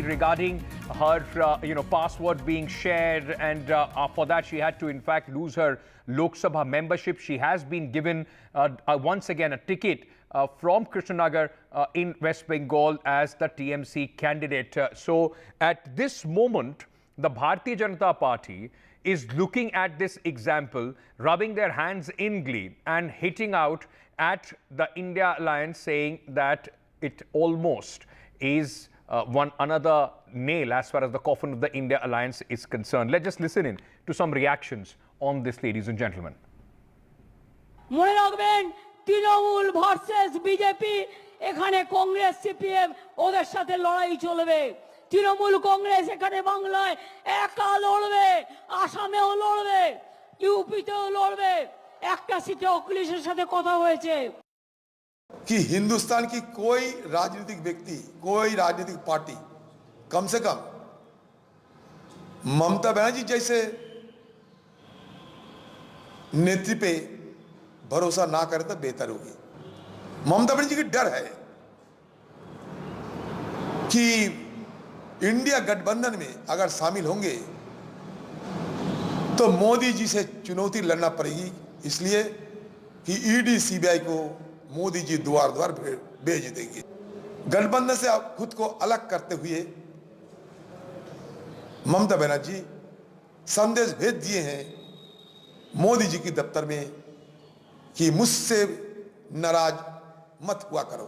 regarding her password being shared, and for that she had to in fact lose her Lok Sabha membership. She has been given once again a ticket from Krishnanagar in West Bengal as the TMC candidate. So at this moment the Bharatiya Janata Party is looking at this example, rubbing their hands in glee and hitting out at the India Alliance, saying that it almost is one another nail as far as the coffin of the India Alliance is concerned. Let's just listen in to some reactions on this, ladies and gentlemen. মনে রাখবেন Trinamool versus BJP, এখানে Congress CPM ওদের সাথে লড়াই চলবে। তৃণমূল কংগ্রেস এখানে বাংলায় একা লড়বে, আসামেও লড়বে, ইউপিতেও লড়বে। একটা সিটে অখিলেশের সাথে কথা হয়েছে कि हिंदुस्तान की कोई राजनीतिक व्यक्ति, कोई राजनीतिक पार्टी कम से कम ममता बनर्जी जैसे नेत्री पे भरोसा ना करे तो बेहतर होगी। ममता बनर्जी की डर है कि इंडिया गठबंधन में अगर शामिल होंगे तो मोदी जी से चुनौती लड़ना पड़ेगी, इसलिए कि ईडी सीबीआई को मोदी जी द्वार द्वार भेज देंगे। गठबंधन से आप खुद को अलग करते हुए ममता बनर्जी संदेश भेज दिए हैं मोदी जी की दफ्तर में कि मुझसे नाराज मत हुआ करो।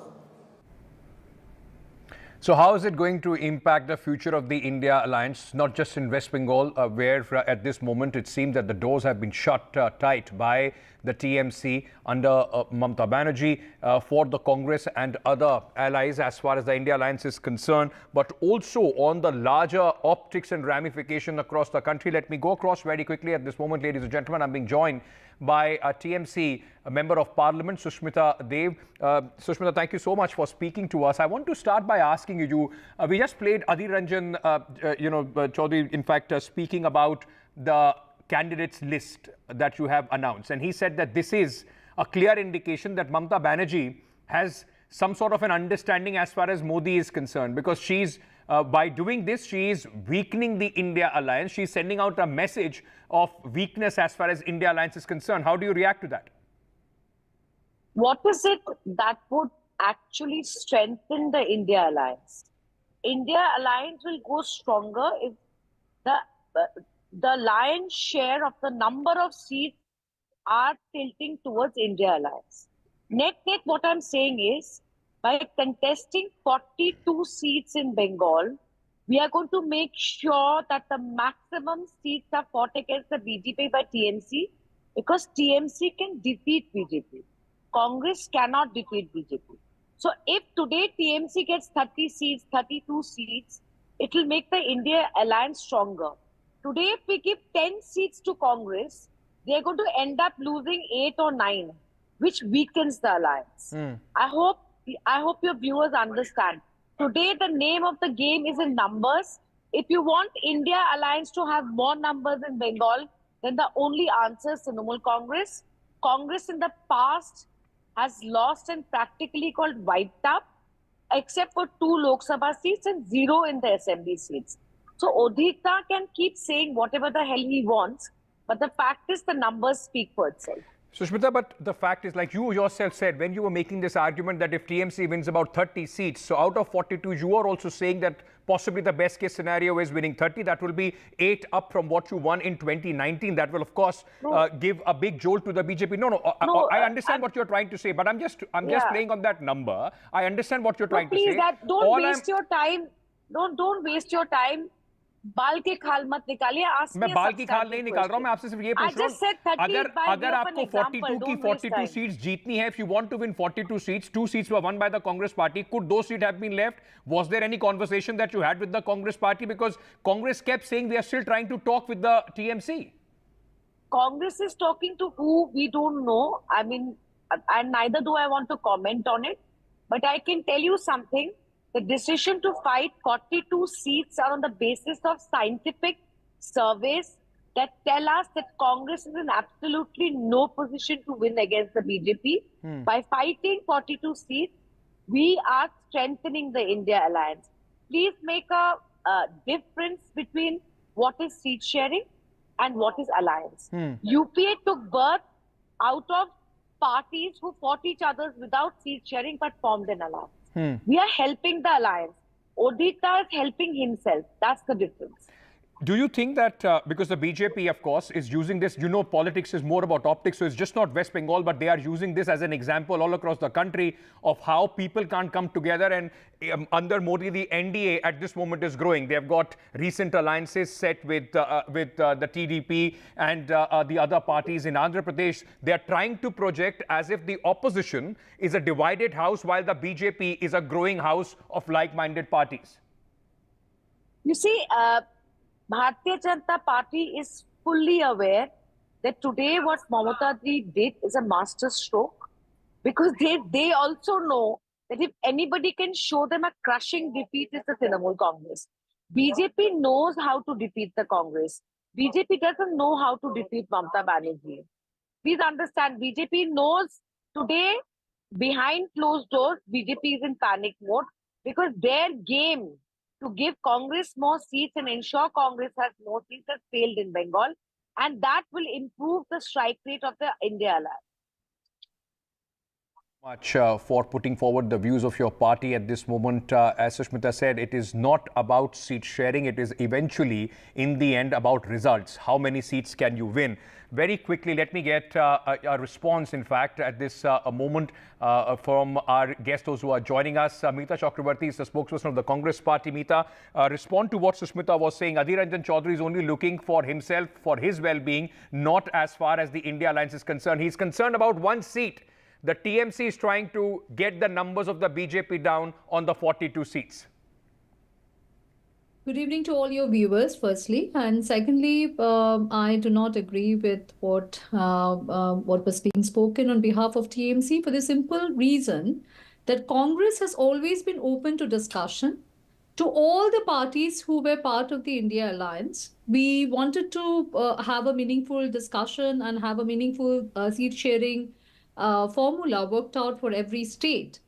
So how is it going to impact the future of the India Alliance, not just in West Bengal, where at this moment it seems that the doors have been shut tight by the TMC under Mamata Banerjee for the Congress and other allies as far as the India Alliance is concerned, but also on the larger optics and ramification across the country. Let me go across very quickly at this moment, ladies and gentlemen. I'm being joined by a TMC Member of Parliament, Sushmita Dev. Sushmita, thank you so much for speaking to us. I want to start by asking you, we just played Adhir Ranjan, Chaudhary, in fact, speaking about the candidates list that you have announced. And he said that this is a clear indication that Mamata Banerjee has some sort of an understanding as far as Modi is concerned, because she's by doing this, she is weakening the India Alliance. She's sending out a message of weakness as far as India Alliance is concerned. How do you react to that? What is it that would actually strengthen the India Alliance? India Alliance will go stronger if the lion's share of the number of seats are tilting towards India Alliance. Net, what I'm saying is, by contesting 42 seats in Bengal, we are going to make sure that the maximum seats are fought against the BJP by TMC, because TMC can defeat BJP. Congress cannot defeat BJP. So if today TMC gets 30 seats, 32 seats, it will make the India Alliance stronger. Today, if we give 10 seats to Congress, they are going to end up losing 8 or 9, which weakens the alliance. I hope your viewers understand. Today, the name of the game is in numbers. If you want India Alliance to have more numbers in Bengal, then the only answer is Trinamool Congress. Congress in the past has lost and practically called wiped up, except for 2 Lok Sabha seats and 0 in the assembly seats. So Odhita can keep saying whatever the hell he wants, but the fact is the numbers speak for itself. Sushmita, but the fact is, like you yourself said when you were making this argument, that if TMC wins about 30 seats, so out of 42, you are also saying that possibly the best case scenario is winning 30. That will be 8 up from what you won in 2019. That will, of course, give a big jolt to the BJP. I understand what you're trying to say, but I'm just playing on that number. I understand what you're trying to say. Don't waste your time. Don't waste your time. बाल के खाल मत निकालिए। मैं बाल की खाल नहीं निकाल रहा हूं, मैं आपसे सिर्फ ये पूछ रहा हूं, अगर आपको 42 की 42 सीट्स जीतनी है, if you want to win 42 seats, 2 seats were won by the Congress party, could those seats have been left? Was there any conversation that you had with the Congress party? Because Congress kept saying they are still trying to talk with the TMC. Congress is talking to who, we don't know. I mean, and neither do I want to comment on it, but I can tell you something. The decision to fight 42 seats are on the basis of scientific surveys that tell us that Congress is in absolutely no position to win against the BJP. By fighting 42 seats, we are strengthening the India Alliance. please make a difference between what is seat sharing and what is alliance. UPA took birth out of parties who fought each other without seat sharing but formed an alliance. We are helping the alliance. Odita is helping himself. That's the difference. Do you think that because the BJP, of course, is using this, you know, politics is more about optics, so it's just not West Bengal, but they are using this as an example all across the country of how people can't come together. And under Modi, the NDA at this moment is growing. They have got recent alliances set with the TDP and the other parties in Andhra Pradesh. They are trying to project as if the opposition is a divided house while the BJP is a growing house of like-minded parties. You see, Bharatiya Janata Party is fully aware that today what Mamata did is a master stroke, because they also know that if anybody can show them a crushing defeat, it's the Trinamool Congress. BJP knows how to defeat the Congress. BJP doesn't know how to defeat Mamata Banerjee. Please understand, BJP knows today behind closed doors, BJP is in panic mode because their game to give Congress more seats and ensure Congress has more seats has failed in Bengal, and that will improve the strike rate of the India Alliance. Much for putting forward the views of your party at this moment. As Sushmita said, it is not about seat sharing. It is eventually, in the end, about results. How many seats can you win? Very quickly, let me get a response, in fact, at this moment from our guests, those who are joining us. Meeta Chakrabarti is the spokesperson of the Congress party. Meeta, respond to what Sushmita was saying. Adhir Ranjan Chaudhary is only looking for himself, for his well-being, not as far as the India Alliance is concerned. He's concerned about one seat. The TMC is trying to get the numbers of the BJP down on the 42 seats. Good evening to all your viewers, firstly. And secondly, I do not agree with what was being spoken on behalf of TMC for the simple reason that Congress has always been open to discussion. To all the parties who were part of the India Alliance, we wanted to have a meaningful discussion and have a meaningful seat sharing formula worked out for every state.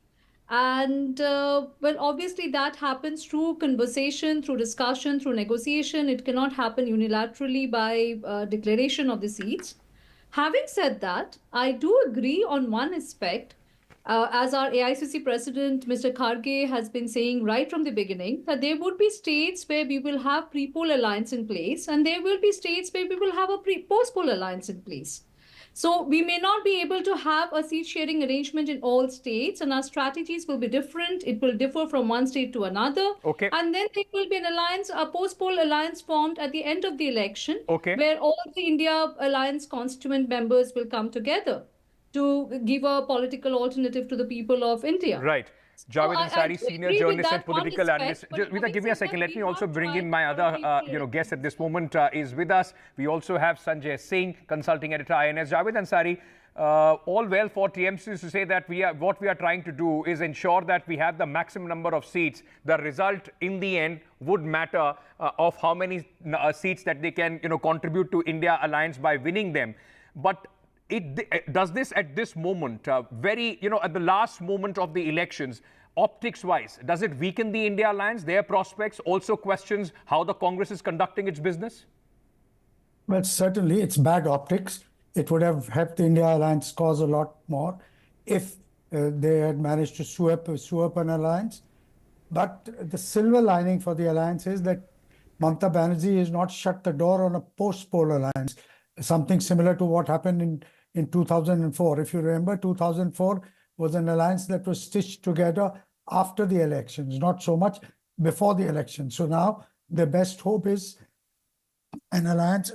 And well, obviously that happens through conversation, through discussion, through negotiation. It cannot happen unilaterally by declaration of the seats. Having said that, I do agree on one aspect, as our AICC president, Mr. Kharge, has been saying right from the beginning, that there would be states where we will have pre-poll alliance in place, and there will be states where we will have a post-poll alliance in place. So we may not be able to have a seat sharing arrangement in all states, and our strategies will be different. It will differ from one state to another. Okay. And then there will be an alliance, a post-poll alliance formed at the end of the election, okay, where all the India Alliance constituent members will come together to give a political alternative to the people of India. Right. Javed Ansari, senior journalist and political analyst. Meeta, give me a second. Let me also bring in my other guest at this moment is with us. We also have Sanjay Singh, consulting editor, INS. Javed Ansari, all well for TMC to say that what we are trying to do is ensure that we have the maximum number of seats. The result in the end would matter of how many seats that they can contribute to India Alliance by winning them. But does this at this moment, at the last moment of the elections, optics-wise, does it weaken the India Alliance, their prospects, also questions how the Congress is conducting its business? Well, certainly it's bad optics. It would have helped the India Alliance cause a lot more if they had managed to sew up an alliance. But the silver lining for the alliance is that Mamata Banerjee has not shut the door on a post-poll alliance, something similar to what happened in 2004. If you remember, 2004 was an alliance that was stitched together after the elections, not so much before the election. So now the best hope is an alliance,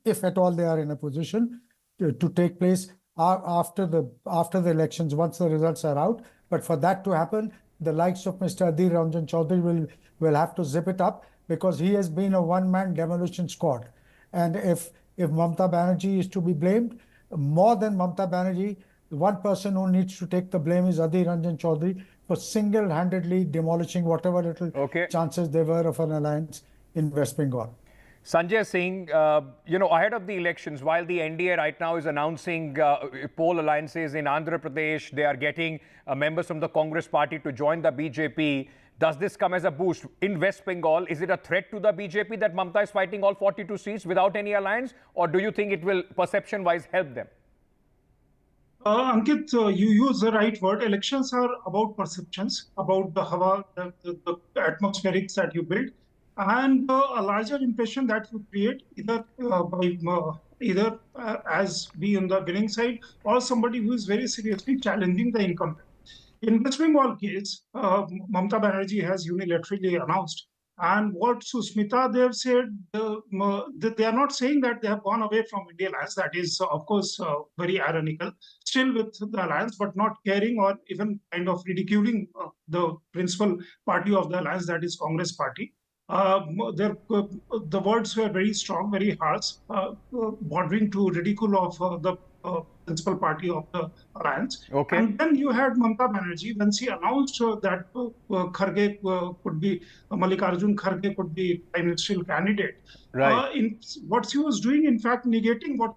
if at all they are in a position to take place after the elections, once the results are out. But for that to happen, the likes of Mr. Adhir Ranjan Chaudhary will have to zip it up, because he has been a one-man demolition squad. And if Mamata Banerjee is to be blamed, more than Mamata Banerjee, one person who needs to take the blame is Adhir Ranjan Chaudhary for single-handedly demolishing whatever little chances there were of an alliance in West Bengal. Sanjay Singh, ahead of the elections, while the NDA right now is announcing poll alliances in Andhra Pradesh, they are getting members from the Congress party to join the BJP. Does this come as a boost? In West Bengal, is it a threat to the BJP that Mamata is fighting all 42 seats without any alliance? Or do you think it will, perception-wise, help them? Ankit, you use the right word. Elections are about perceptions, about the hawa, the atmospherics that you build, and a larger impression that you create either as be on the winning side or somebody who is very seriously challenging the incumbent. In West Bengal case, Mamata Banerjee has unilaterally announced, and what Susmita they have said, they are not saying that they have gone away from India alliance. That is, of course, very ironical. Still with the alliance, but not caring or even kind of ridiculing the principal party of the alliance, that is Congress party. The words were very strong, very harsh, bordering to ridicule of the principal party of the alliance. Okay. And then you had Mamata Banerjee when she announced that Kharge could be, Mallikarjun Kharge could be prime ministerial candidate. Right. What she was doing, in fact, negating what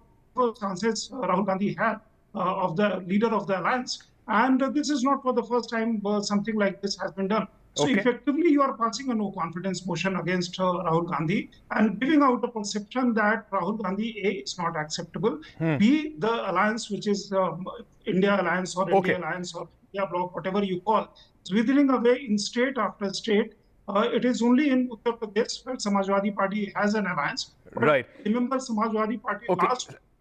chances Rahul Gandhi had of the leader of the alliance. And this is not for the first time something like this has been done. So Okay. effectively, you are passing a no confidence motion against Rahul Gandhi and giving out the perception that Rahul Gandhi, A, is not acceptable, B, the alliance, which is India Alliance or India Alliance or India Bloc, whatever you call, is withering away in state after state. It is only in Uttar Pradesh where Samajwadi Party has an alliance. But Right. remember, Samajwadi Party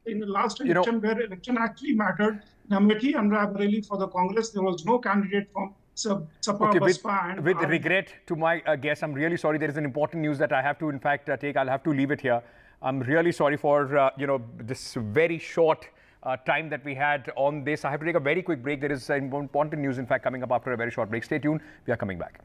in the last You know, election, where election actually mattered, Amethi and Raebareli for the Congress, there was no candidate from Sapa, Baspa, and with regret to my guest, I'm really sorry. There is an important news that I have to, in fact, take. I'll have to leave it here. I'm really sorry for this very short time that we had on this. I have to take a very quick break. There is important news, in fact, coming up after a very short break. Stay tuned. We are coming back.